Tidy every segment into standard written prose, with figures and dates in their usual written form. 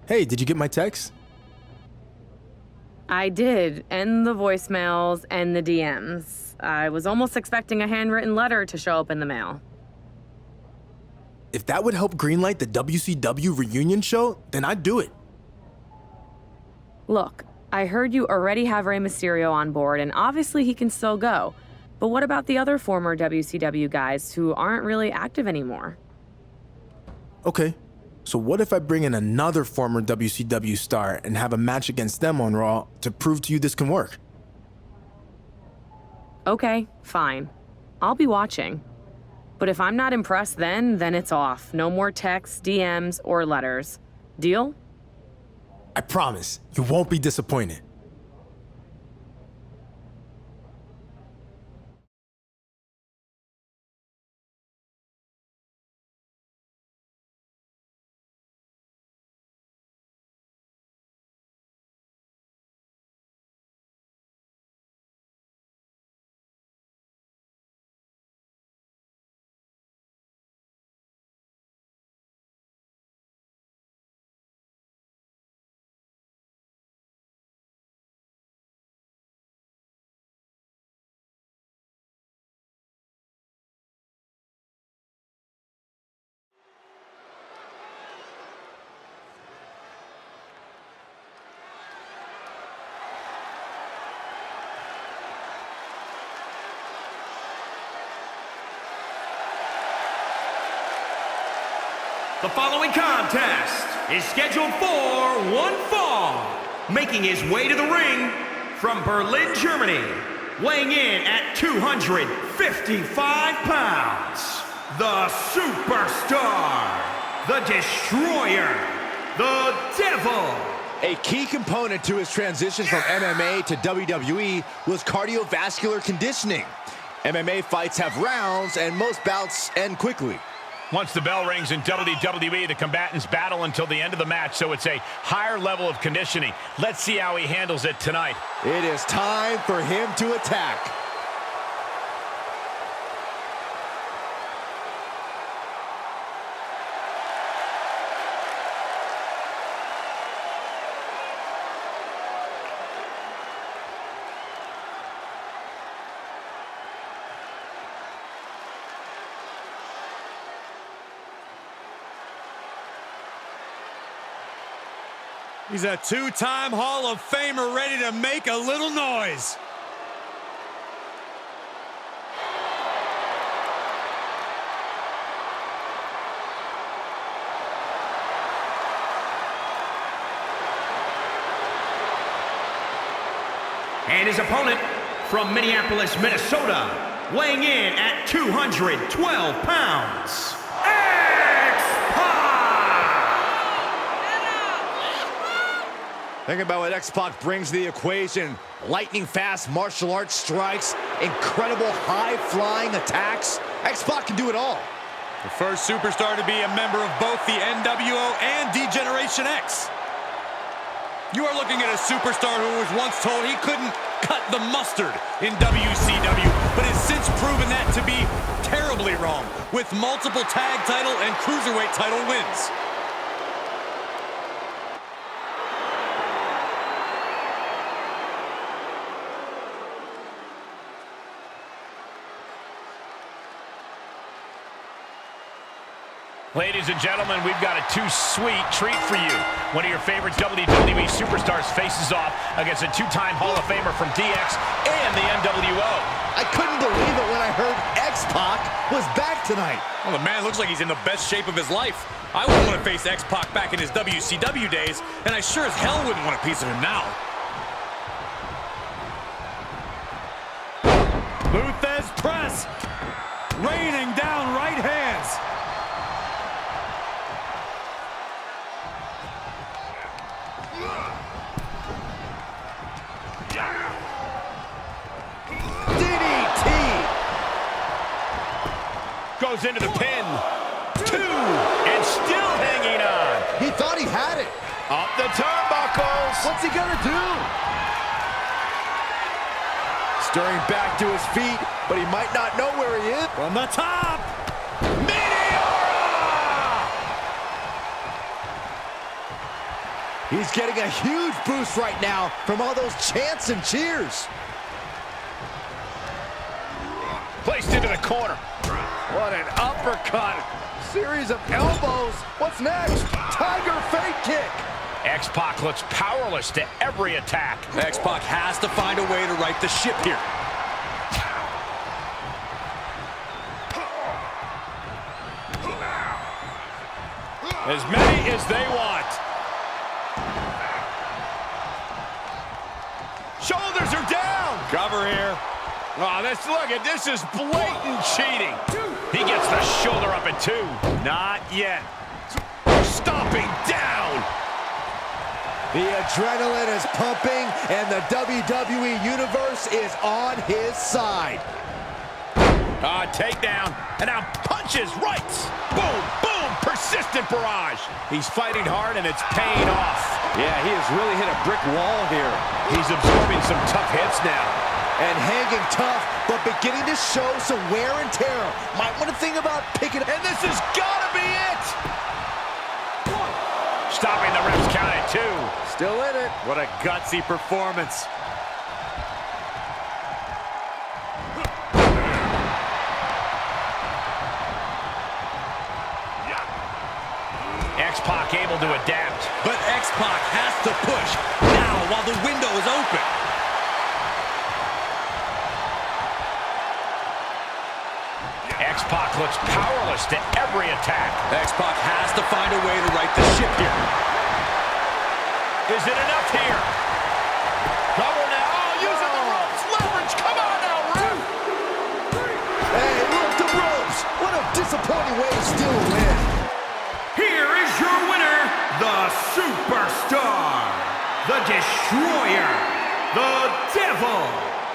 Hey, did you get my text? I did, and the voicemails and the DMs. I was almost expecting a handwritten letter to show up in the mail. If that would help greenlight the WCW reunion show, then I'd do it. Look, I heard you already have Rey Mysterio on board, and obviously he can still go. But what about the other former WCW guys who aren't really active anymore? Okay, so what if I bring in another former WCW star and have a match against them on Raw to prove to you this can work? Okay, fine. I'll be watching. But if I'm not impressed then it's off. No more texts, DMs, or letters. Deal? I promise, you won't be disappointed. The following contest is scheduled for one fall. Making his way to the ring from Berlin, Germany, weighing in at 255 pounds, the Superstar, the Destroyer, the Devil. A key component to his transition from MMA to WWE was cardiovascular conditioning. MMA fights have rounds, and most bouts end quickly. Once the bell rings in WWE, the combatants battle until the end of the match, so it's a higher level of conditioning. Let's see how he handles it tonight. It is time for him to attack. He's a two-time Hall of Famer ready to make a little noise. And his opponent from Minneapolis, Minnesota, weighing in at 212 pounds, Think about what X-Pac brings to the equation. Lightning-fast martial arts strikes, incredible high-flying attacks. X-Pac can do it all. The first superstar to be a member of both the NWO and D-Generation X. You are looking at a superstar who was once told he couldn't cut the mustard in WCW, but has since proven that to be terribly wrong with multiple tag title and cruiserweight title wins. Ladies and gentlemen, we've got a too-sweet treat for you. One of your favorite WWE superstars faces off against a two-time Hall of Famer from DX and the NWO. I couldn't believe it when I heard X-Pac was back tonight. Well, the man looks like he's in the best shape of his life. I wouldn't want to face X-Pac back in his WCW days, and I sure as hell wouldn't want a piece of him now. Luthez press. Raining down right hands. DDT! Goes into the pin. Two, and still hanging on. He thought he had it. Up the turnbuckles. What's he gonna do? Stirring back to his feet, but he might not know where he is. From the top. He's getting a huge boost right now from all those chants and cheers. Placed into the corner. What an uppercut. Series of elbows. What's next? Tiger fake kick. X-Pac looks powerless to every attack. X-Pac has to find a way to right the ship here. As many as they want. Shoulders are down. Cover here. Oh, this is blatant cheating. He gets the shoulder up at 2. Not yet. Stomping down. The adrenaline is pumping, and the WWE Universe is on his side. Takedown, and now punches, rights. Boom, boom, persistent barrage. He's fighting hard, and it's paying off. Yeah, he has really hit a brick wall here. He's absorbing some tough hits now. And hanging tough, but beginning to show some wear and tear. Might want to think about picking up. And this has got to be it. Stopping the ref's count at 2. Still in it. What a gutsy performance. X-Pac able to adapt. But X-Pac has to push now while the window is open. X-Pac looks powerless to every attack. X-Pac has to find a way to right the ship here. Is it enough here? Cover now. Oh, using the ropes. Leverage. Come on now, ref. Hey, look, the ropes. What a disappointing way to steal a win. Here is your winner, the Superstar, the Destroyer, the Devil.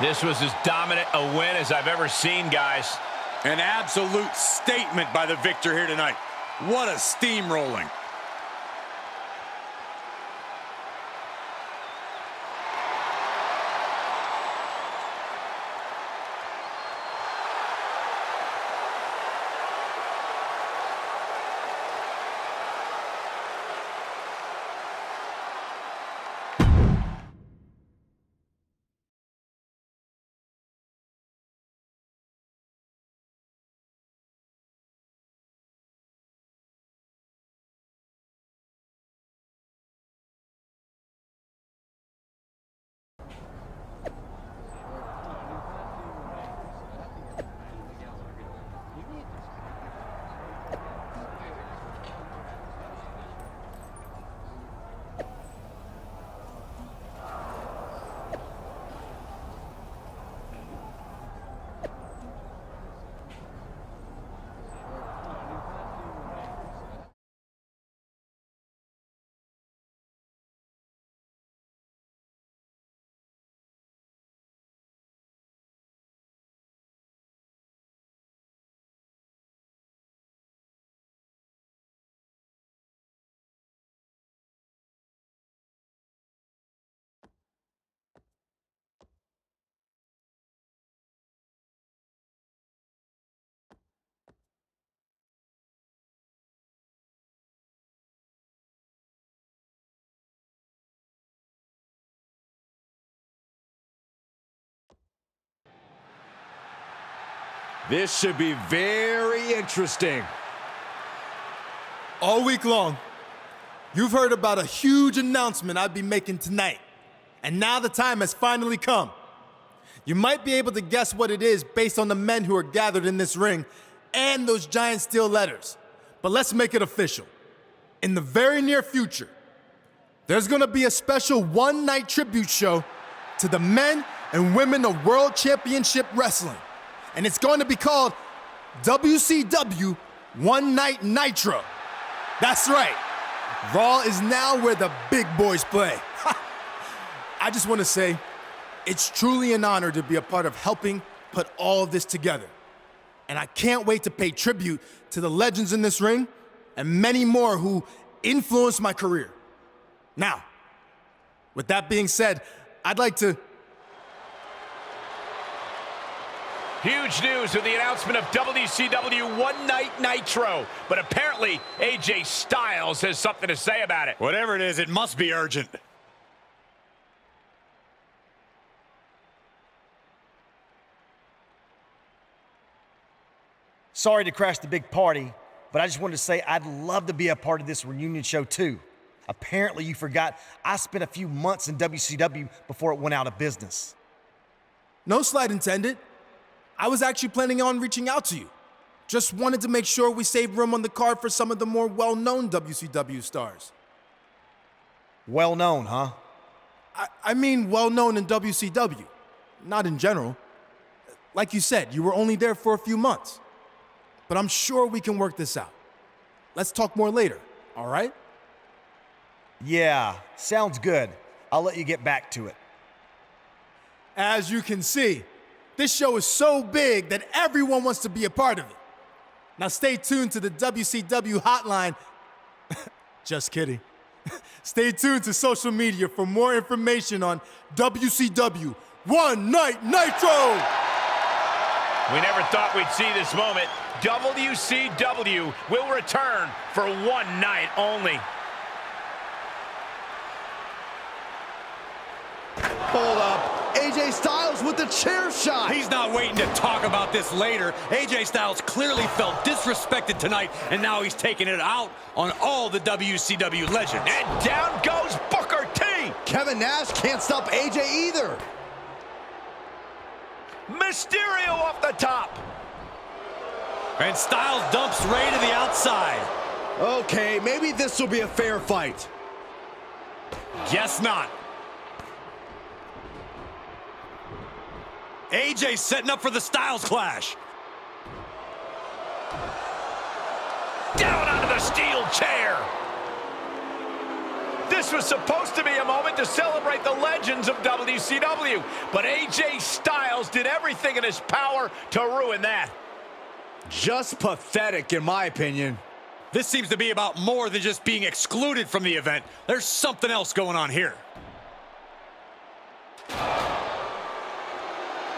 This was as dominant a win as I've ever seen, guys. An absolute statement by the victor here tonight. What a steamrolling. This should be very interesting. All week long, you've heard about a huge announcement I'd be making tonight. And now the time has finally come. You might be able to guess what it is based on the men who are gathered in this ring and those giant steel letters. But let's make it official. In the very near future, there's gonna be a special one-night tribute show to the men and women of World Championship Wrestling. And it's going to be called WCW One Night Nitro. That's right. Raw is now where the big boys play. I just want to say, it's truly an honor to be a part of helping put all of this together. And I can't wait to pay tribute to the legends in this ring and many more who influenced my career. Now, with that being said, I'd like to... Huge news with the announcement of WCW One Night Nitro. But apparently, AJ Styles has something to say about it. Whatever it is, it must be urgent. Sorry to crash the big party, but I just wanted to say I'd love to be a part of this reunion show too. Apparently you forgot I spent a few months in WCW before it went out of business. No slight intended. I was actually planning on reaching out to you. Just wanted to make sure we saved room on the card for some of the more well-known WCW stars. Well known, huh? I mean well-known in WCW, not in general. Like you said, you were only there for a few months. But I'm sure we can work this out. Let's talk more later, all right? Yeah, sounds good. I'll let you get back to it. As you can see, this show is so big that everyone wants to be a part of it. Now stay tuned to the WCW hotline. Just kidding. Stay tuned to social media for more information on WCW One Night Nitro! We never thought we'd see this moment. WCW will return for one night only. Hold up. AJ Styles with the chair shot. He's not waiting to talk about this later. AJ Styles clearly felt disrespected tonight, and now he's taking it out on all the WCW legends. And down goes Booker T. Kevin Nash can't stop AJ either. Mysterio off the top. And Styles dumps Ray to the outside. Okay, maybe this will be a fair fight. Guess not. AJ setting up for the Styles Clash. Down onto the steel chair. This was supposed to be a moment to celebrate the legends of WCW, but AJ Styles did everything in his power to ruin that. Just pathetic, in my opinion. This seems to be about more than just being excluded from the event. There's something else going on here.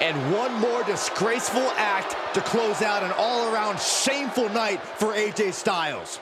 And one more disgraceful act to close out an all-around shameful night for AJ Styles.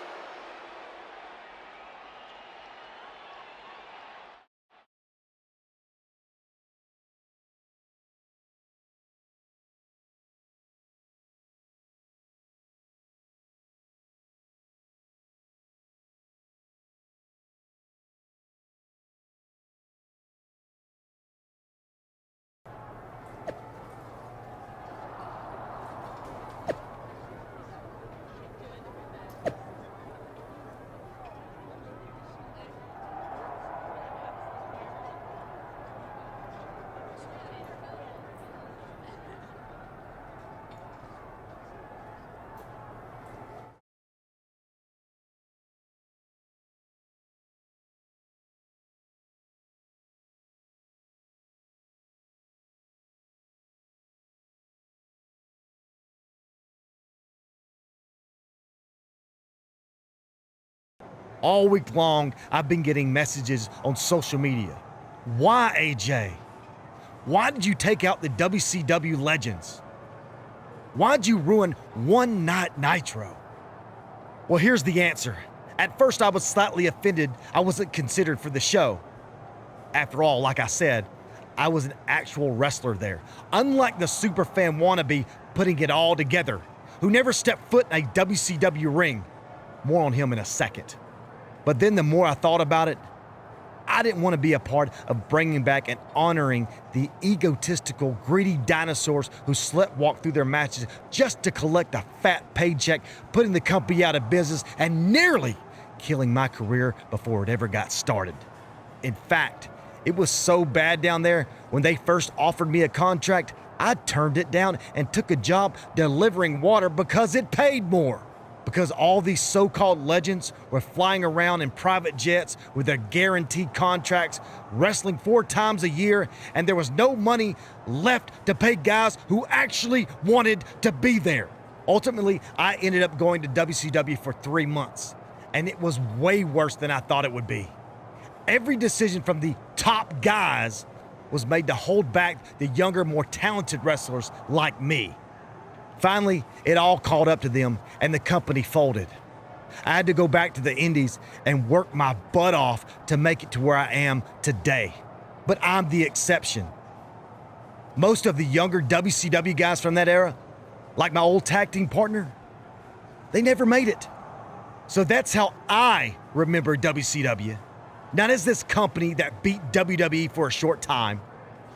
All week long, I've been getting messages on social media. Why, AJ? Why did you take out the WCW legends? Why'd you ruin One Night Nitro? Well, here's the answer. At first, I was slightly offended I wasn't considered for the show. After all, like I said, I was an actual wrestler there, unlike the superfan wannabe putting it all together, who never stepped foot in a WCW ring. More on him in a second. But then the more I thought about it, I didn't want to be a part of bringing back and honoring the egotistical, greedy dinosaurs who sleptwalk through their matches just to collect a fat paycheck, putting the company out of business and nearly killing my career before it ever got started. In fact, it was so bad down there, when they first offered me a contract, I turned it down and took a job delivering water because it paid more. Because all these so-called legends were flying around in private jets with their guaranteed contracts, wrestling 4 times a year, and there was no money left to pay guys who actually wanted to be there. Ultimately, I ended up going to WCW for 3 months, and it was way worse than I thought it would be. Every decision from the top guys was made to hold back the younger, more talented wrestlers like me. Finally, it all caught up to them and the company folded. I had to go back to the Indies and work my butt off to make it to where I am today. But I'm the exception. Most of the younger WCW guys from that era, like my old tag team partner, they never made it. So that's how I remember WCW. Not as this company that beat WWE for a short time,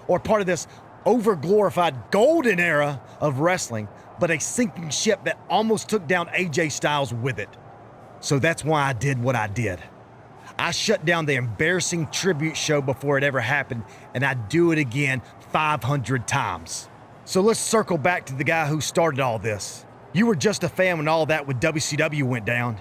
or part of this over-glorified golden era of wrestling, but a sinking ship that almost took down AJ Styles with it. So that's why I did what I did. I shut down the embarrassing tribute show before it ever happened, and I'd do it again 500 times. So let's circle back to the guy who started all this. You were just a fan when all that with WCW went down.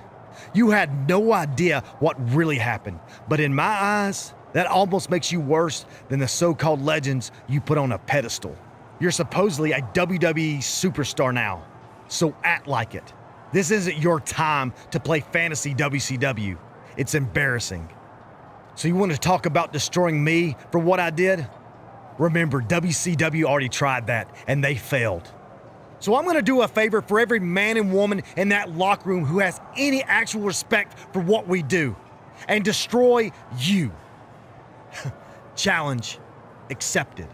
You had no idea what really happened, but in my eyes, that almost makes you worse than the so-called legends you put on a pedestal. You're supposedly a WWE superstar now, so act like it. This isn't your time to play fantasy WCW. It's embarrassing. So you want to talk about destroying me for what I did? Remember, WCW already tried that, and they failed. So I'm going to do a favor for every man and woman in that locker room who has any actual respect for what we do, and destroy you. Challenge accepted.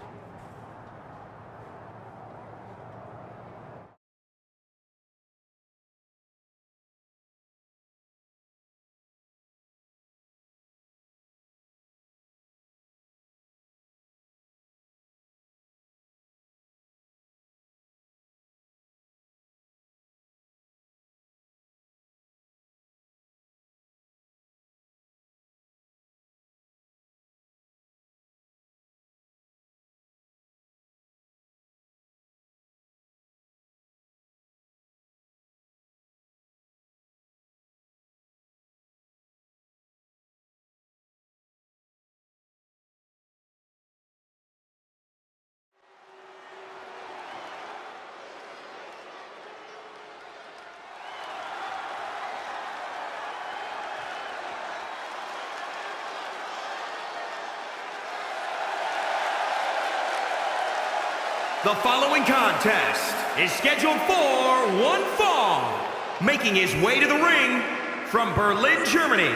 The following contest is scheduled for one fall. Making his way to the ring from Berlin, Germany,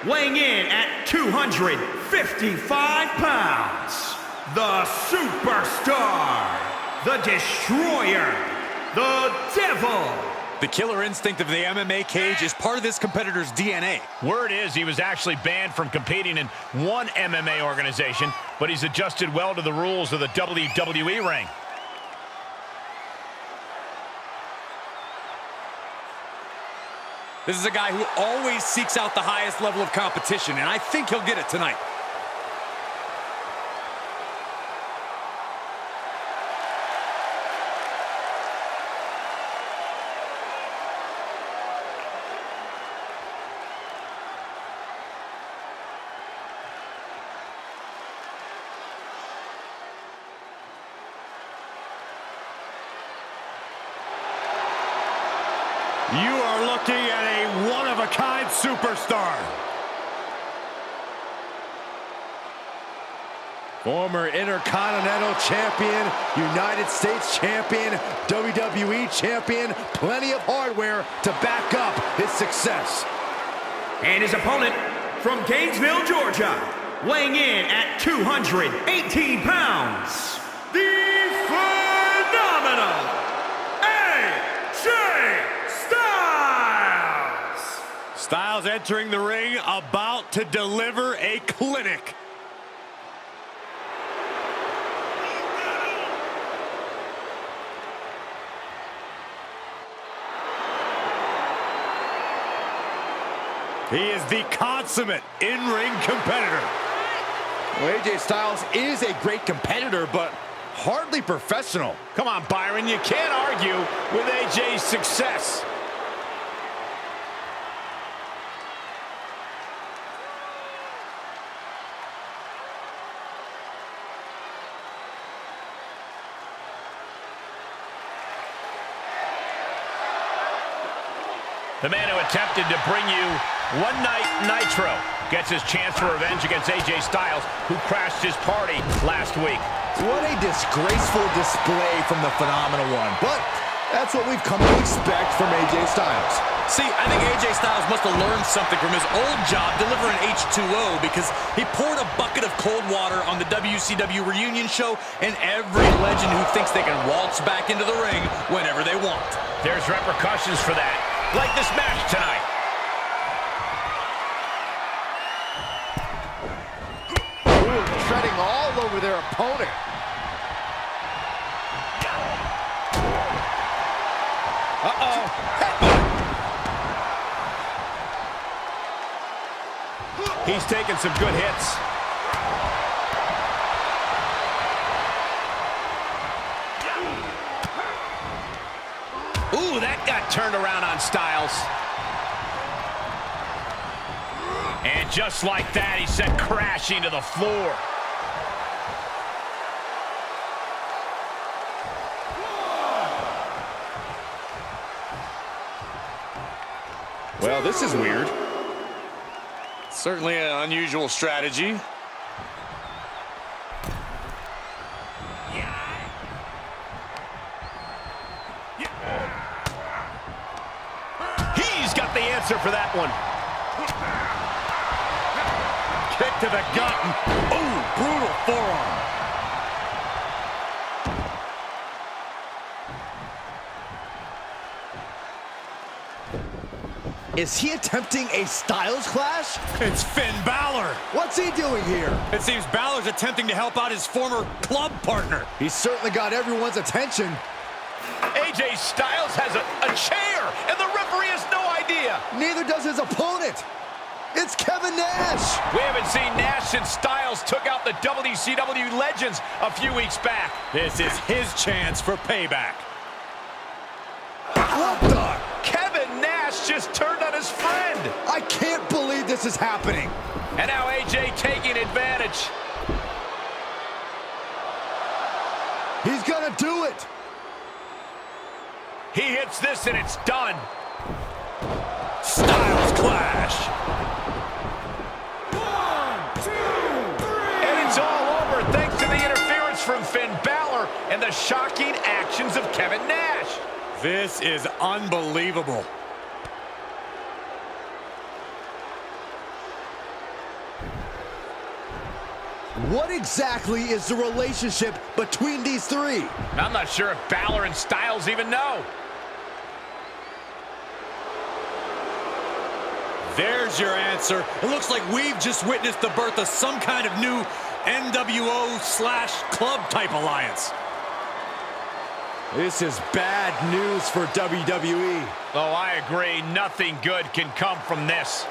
weighing in at 255 pounds, the Superstar, the Destroyer, the Devil. The killer instinct of the MMA cage is part of this competitor's DNA. Word is he was actually banned from competing in one MMA organization, but he's adjusted well to the rules of the WWE ring. This is a guy who always seeks out the highest level of competition, and I think he'll get it tonight. You are looking at a one-of-a-kind superstar. Former Intercontinental Champion, United States Champion, WWE Champion, plenty of hardware to back up his success. And his opponent from Gainesville, Georgia, weighing in at 218 pounds, the phenomenal AJ Styles! Styles entering the ring, about to deliver a clinic. He is the consummate in-ring competitor. Well, AJ Styles is a great competitor, but hardly professional. Come on, Byron, you can't argue with AJ's success. The man who attempted to bring you One Night Nitro gets his chance for revenge against AJ Styles, who crashed his party last week. What a disgraceful display from the Phenomenal One. But That's what we've come to expect from AJ Styles. See, I think AJ Styles must have learned something from his old job delivering H2O, because he poured a bucket of cold water on the WCW reunion show, and every legend who thinks they can waltz back into the ring whenever they want. There's repercussions for that, like this match tonight. Ooh, treading all over their opponent. Uh-oh. He's taking some good hits. Ooh, that got turned around on Styles. And just like that, he sent crashing to the floor. Well, this is weird. Certainly an unusual strategy. He's got the answer for that one. Kick to the gut. Ooh, brutal forearm. Is he attempting a Styles clash? It's Finn Balor. What's he doing here? It seems Balor's attempting to help out his former club partner. He's certainly got everyone's attention. AJ Styles has a chair, and the referee has no idea. Neither does his opponent. It's Kevin Nash. We haven't seen Nash since Styles took out the WCW legends a few weeks back. This is his chance for payback. What the? Kevin Nash just turned on his friend. I can't believe this is happening. And now AJ taking advantage. He's gonna do it. He hits this and it's done. Styles clash. 1, 2, 3. And it's all over thanks to the interference from Finn Balor and the shocking actions of Kevin Nash. This is unbelievable. What exactly is the relationship between these three? I'm not sure if Balor and Styles even know. There's your answer. It looks like we've just witnessed the birth of some kind of new NWO/club type alliance. This is bad news for WWE. Oh, I agree. Nothing good can come from this.